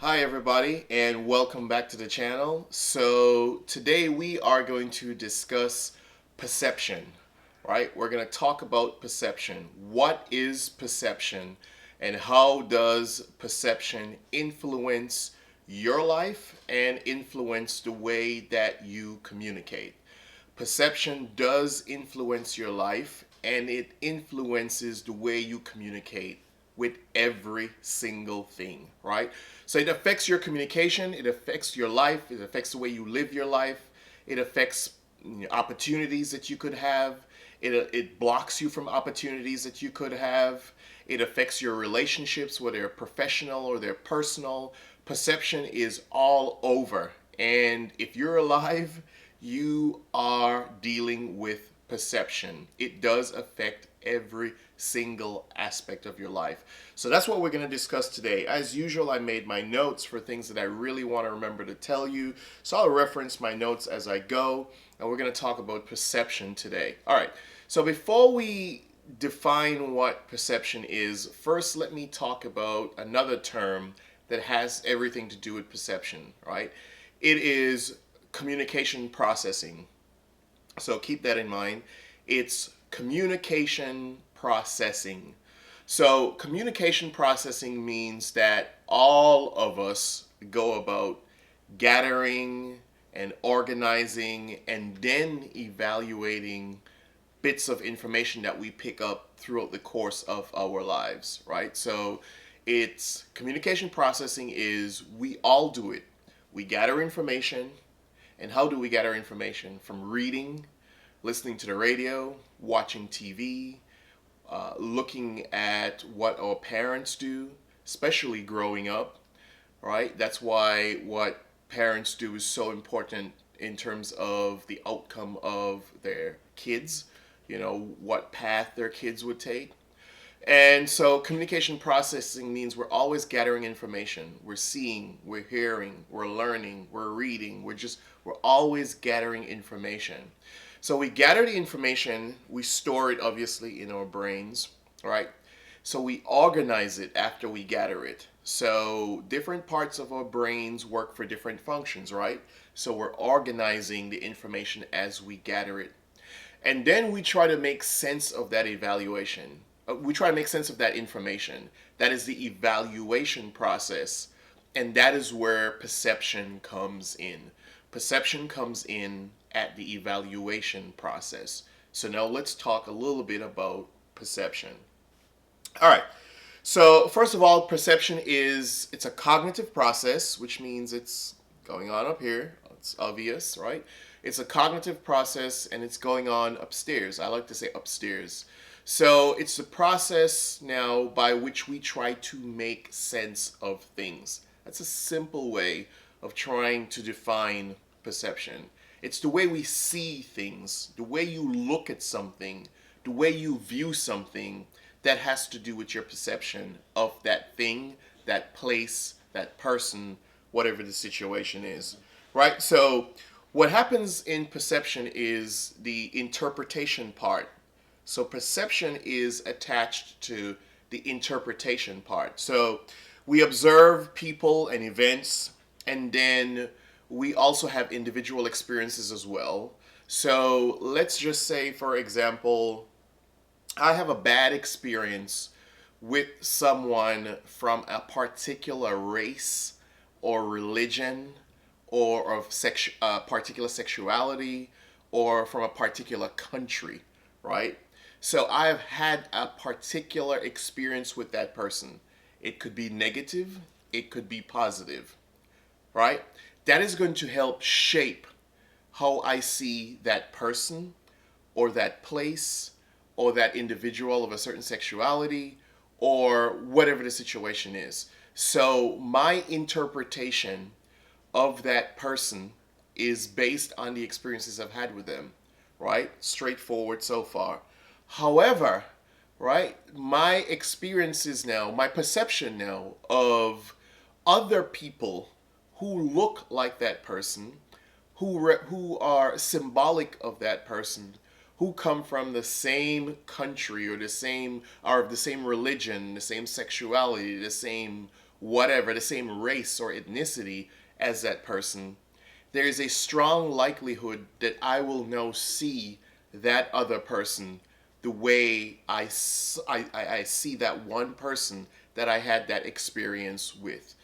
Hi everybody and welcome back to the channel. So today we are going to discuss perception, right? We're going to talk about perception. What is perception and how does perception influence your life and influence the way that you communicate? Perception does influence your life and it influences the way you communicate with every single thing, right? So it affects your communication, it affects your life, it affects the way you live your life, it affects opportunities that you could have, it blocks you from opportunities that you could have, it affects your relationships, whether they're professional or they're personal. Perception is all over. And if you're alive, you are dealing with perception. It does affect every single aspect of your life. So that's what we're going to discuss today. As usual, I made my notes for things that I really want to remember to tell you. So I'll reference my notes as I go, and we're going to talk about perception today. All right. So before we define what perception is, first let me talk about another term that has everything to do with perception, right? It is communication processing. So keep that in mind. It's communication processing. So communication processing means that all of us go about gathering and organizing and then evaluating bits of information that we pick up throughout the course of our lives, right? So it's communication processing is we all do it. We gather information. And how do we gather information? From reading, listening to the radio, watching TV, looking at what our parents do, especially growing up, right? That's why what parents do is so important in terms of the outcome of their kids, what path their kids would take. And so communication processing means we're always gathering information. We're seeing, we're hearing, we're learning, we're reading. We're always gathering information. So we gather the information, we store it obviously in our brains, right? So we organize it after we gather it. So different parts of our brains work for different functions, right? So we're organizing the information as we gather it. And then we try to make sense of that evaluation. We try to make sense of that information. That is the evaluation process. And that is where perception comes in. Perception comes in at the evaluation process. So now let's talk a little bit about perception. All right. So first of all, perception it's a cognitive process, which means it's going on up here. It's obvious, right? It's a cognitive process and it's going on upstairs. I like to say upstairs. So it's the process now by which we try to make sense of things. That's a simple way of trying to define perception. It's the way we see things, the way you look at something, the way you view something that has to do with your perception of that thing, that place, that person, whatever the situation is. Right? So what happens in perception is the interpretation part. So perception is attached to the interpretation part. So we observe people and events, and then we also have individual experiences as well. So let's just say, for example, I have a bad experience with someone from a particular race or religion or of particular sexuality or from a particular country, right? So I've had a particular experience with that person. It could be negative, it could be positive, right? That is going to help shape how I see that person or that place or that individual of a certain sexuality or whatever the situation is. So my interpretation of that person is based on the experiences I've had with them, right? Straightforward so far. However, right, my experiences now, my perception now of other people who look like that person, who are symbolic of that person, who come from the same country or the same religion, the same sexuality, the same whatever, the same race or ethnicity as that person, there is a strong likelihood that I will now see that other person the way I see that one person that I had that experience with.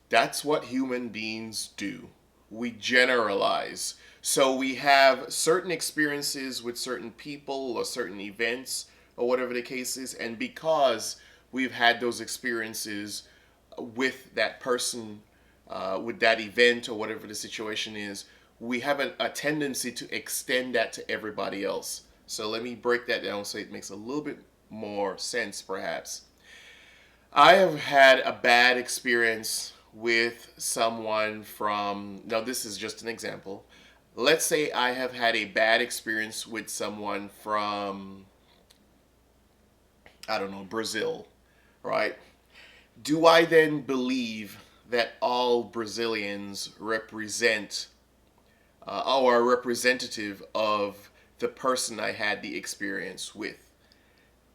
That's what human beings do. We generalize. So we have certain experiences with certain people or certain events or whatever the case is, and because we've had those experiences with that person, with that event or whatever the situation is, we have a tendency to extend that to everybody else. So let me break that down so it makes a little bit more sense, perhaps. I have had a bad experience with someone from, now this is just an example. Let's say I have had a bad experience with someone from, I don't know, Brazil, right? Do I then believe that all Brazilians represent or are representative of the person I had the experience with?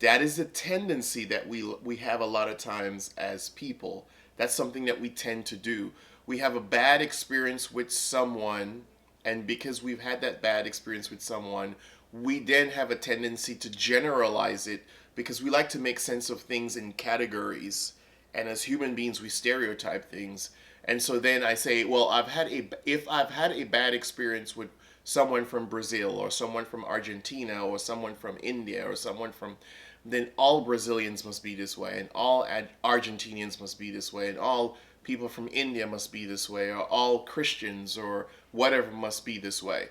That is a tendency that we have a lot of times as people. That's something that we tend to do. We have a bad experience with someone, and because we've had that bad experience with someone, we then have a tendency to generalize it because we like to make sense of things in categories. And as human beings, we stereotype things. And so then I say, well, if I've had a bad experience with someone from Brazil or someone from Argentina or someone from India or someone from, then all Brazilians must be this way, and all Argentinians must be this way, and all people from India must be this way, or all Christians or whatever must be this way.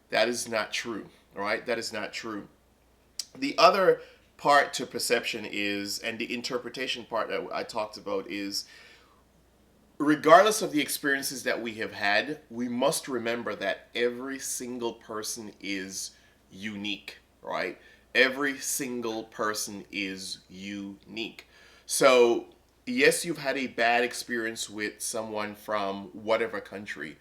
That is not true, all right? That is not true. The other part to perception is, and the interpretation part that I talked about is, regardless of the experiences that we have had, we must remember that every single person is unique, right? Every single person is unique. So, yes, you've had a bad experience with someone from whatever country,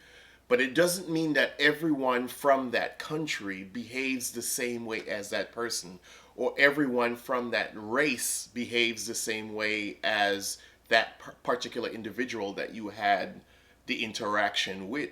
but it doesn't mean that everyone from that country behaves the same way as that person, or everyone from that race behaves the same way as that particular individual that you had the interaction with.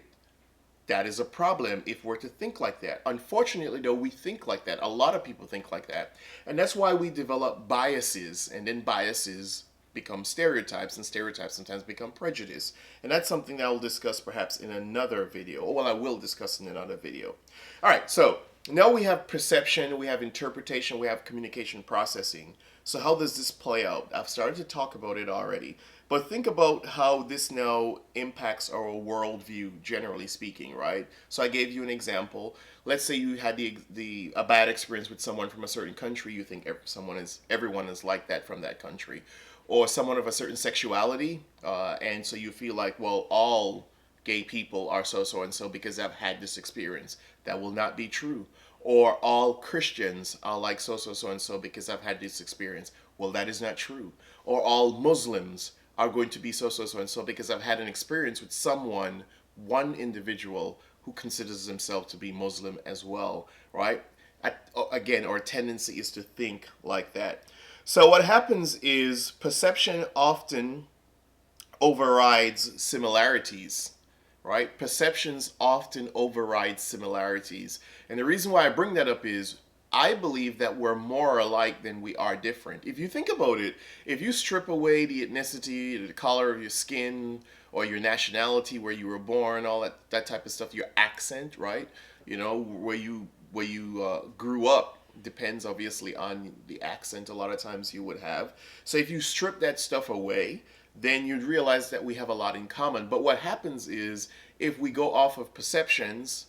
That is a problem if we're to think like that. Unfortunately, though, we think like that. A lot of people think like that. And that's why we develop biases, and then biases become stereotypes, and stereotypes sometimes become prejudice. And that's something that I'll discuss perhaps in another video, or well, I will discuss in another video. All right, so now we have perception, we have interpretation, we have communication processing. So how does this play out? I've started to talk about it already. But think about how this now impacts our worldview, generally speaking, right? So I gave you an example. Let's say you had a bad experience with someone from a certain country. You think everyone is like that from that country, or someone of a certain sexuality, and so you feel like, well, all gay people are so and so because I've had this experience. That will not be true. Or all Christians are like so and so because I've had this experience. Well, that is not true. Or all Muslims are going to be so and so because I've had an experience with someone, one individual who considers himself to be Muslim as well, right? Again, our tendency is to think like that. So what happens is perception often overrides similarities, right? Perceptions often override similarities. And the reason why I bring that up is I believe that we're more alike than we are different. If you think about it, if you strip away the ethnicity, the color of your skin, or your nationality, where you were born, all that type of stuff, your accent, right? You know, where you grew up depends obviously on the accent a lot of times you would have. So if you strip that stuff away, then you'd realize that we have a lot in common. But what happens is if we go off of perceptions,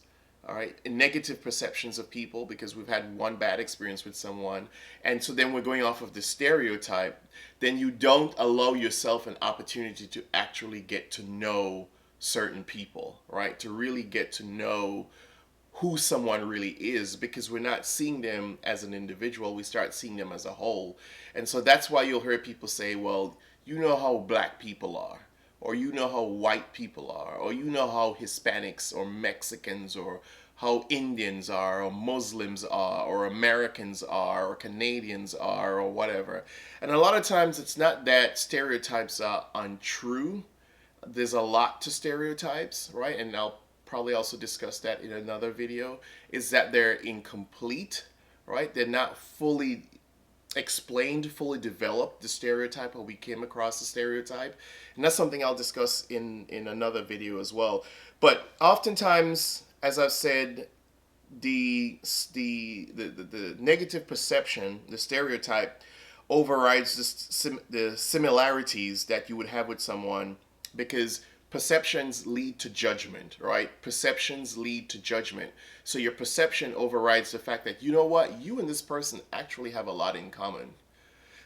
all right, negative perceptions of people because we've had one bad experience with someone, and so then we're going off of the stereotype, then you don't allow yourself an opportunity to actually get to know certain people, right? To really get to know who someone really is, because we're not seeing them as an individual, we start seeing them as a whole. And so that's why you'll hear people say, well, you know how black people are, or you know how white people are, or you know how Hispanics or Mexicans or how Indians are, or Muslims are, or Americans are, or Canadians are, or whatever. And a lot of times it's not that stereotypes are untrue. There's a lot to stereotypes, right? And I'll probably also discuss that in another video, is that they're incomplete, right? They're not fully explained, fully developed, the stereotype, or we came across the stereotype. And that's something I'll discuss in another video as well. But oftentimes, as I've said, the negative perception, the stereotype, overrides the similarities that you would have with someone, because perceptions lead to judgment, right? Perceptions lead to judgment. So your perception overrides the fact that, you know what, you and this person actually have a lot in common.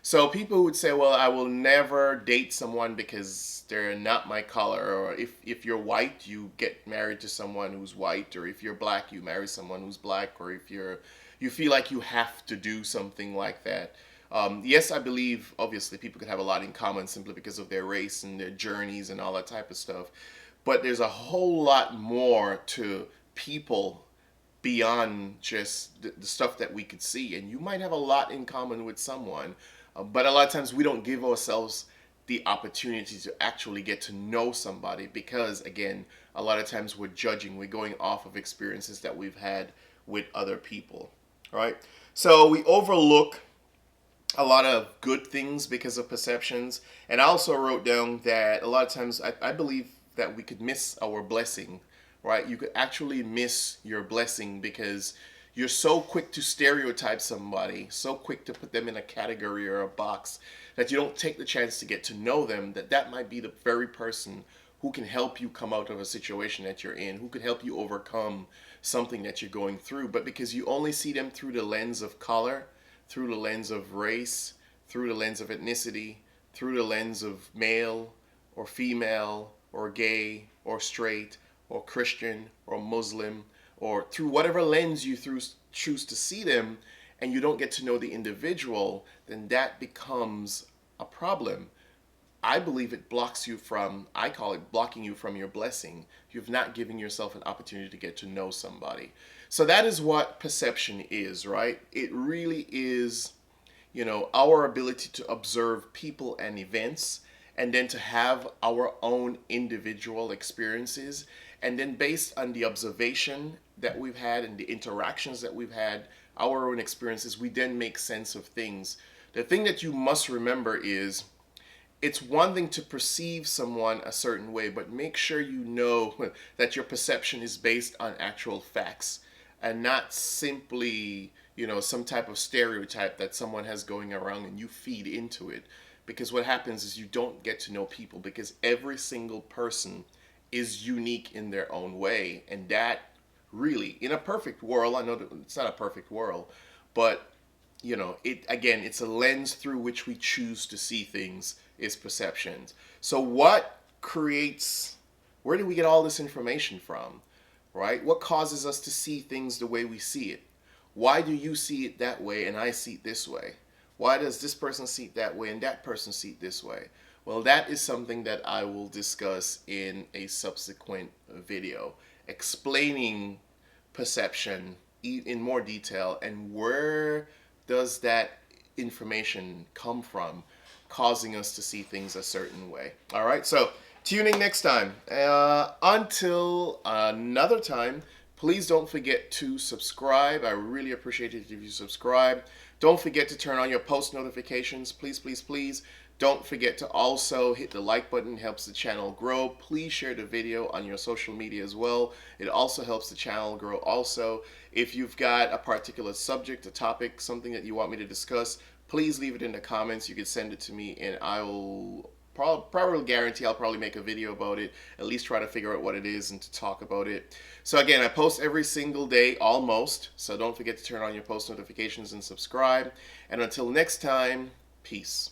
So people would say, well, I will never date someone because they're not my color. Or if you're white, you get married to someone who's white. Or if you're black, you marry someone who's black. Or if you feel like you have to do something like that. Yes, I believe, obviously, people could have a lot in common simply because of their race and their journeys and all that type of stuff. But there's a whole lot more to people beyond just the stuff that we could see. And you might have a lot in common with someone, but a lot of times we don't give ourselves the opportunity to actually get to know somebody because, again, a lot of times we're judging. We're going off of experiences that we've had with other people, right? So we overlook a lot of good things because of perceptions. And I also wrote down that a lot of times I believe that we could miss our blessing, right? You could actually miss your blessing because you're so quick to stereotype somebody, so quick to put them in a category or a box, that you don't take the chance to get to know them, that might be the very person who can help you come out of a situation that you're in, who could help you overcome something that you're going through. But because you only see them through the lens of color, through the lens of race, through the lens of ethnicity, through the lens of male or female or gay or straight or Christian or Muslim, or through whatever lens you choose to see them, and you don't get to know the individual, then that becomes a problem. I believe it blocks you from, I call it blocking you from your blessing. You've not given yourself an opportunity to get to know somebody. So that is what perception is, right? It really is, our ability to observe people and events, and then to have our own individual experiences. And then based on the observation that we've had and the interactions that we've had, our own experiences, we then make sense of things. The thing that you must remember is, it's one thing to perceive someone a certain way, but make sure you know that your perception is based on actual facts and not simply, some type of stereotype that someone has going around and you feed into it. Because what happens is you don't get to know people, because every single person is unique in their own way. And that really, in a perfect world, I know that it's not a perfect world, but it's a lens through which we choose to see things, is perceptions. So where do we get all this information from, right? What causes us to see things the way we see it? Why do you see it that way and I see it this way? Why does this person see it that way and that person see it this way? Well, that is something that I will discuss in a subsequent video, explaining perception in more detail and where does that information come from, causing us to see things a certain way. All right, so tuning next time. Until another time, please don't forget to subscribe. I really appreciate it if you subscribe. Don't forget to turn on your post notifications. Please, please, please. Don't forget to also hit the like button. It helps the channel grow. Please share the video on your social media as well. It also helps the channel grow also. If you've got a particular subject, a topic, something that you want me to discuss, please leave it in the comments. You can send it to me and I will probably guarantee I'll probably make a video about it, at least try to figure out what it is and to talk about it. So again, I post every single day almost, so don't forget to turn on your post notifications and subscribe. And until next time, peace.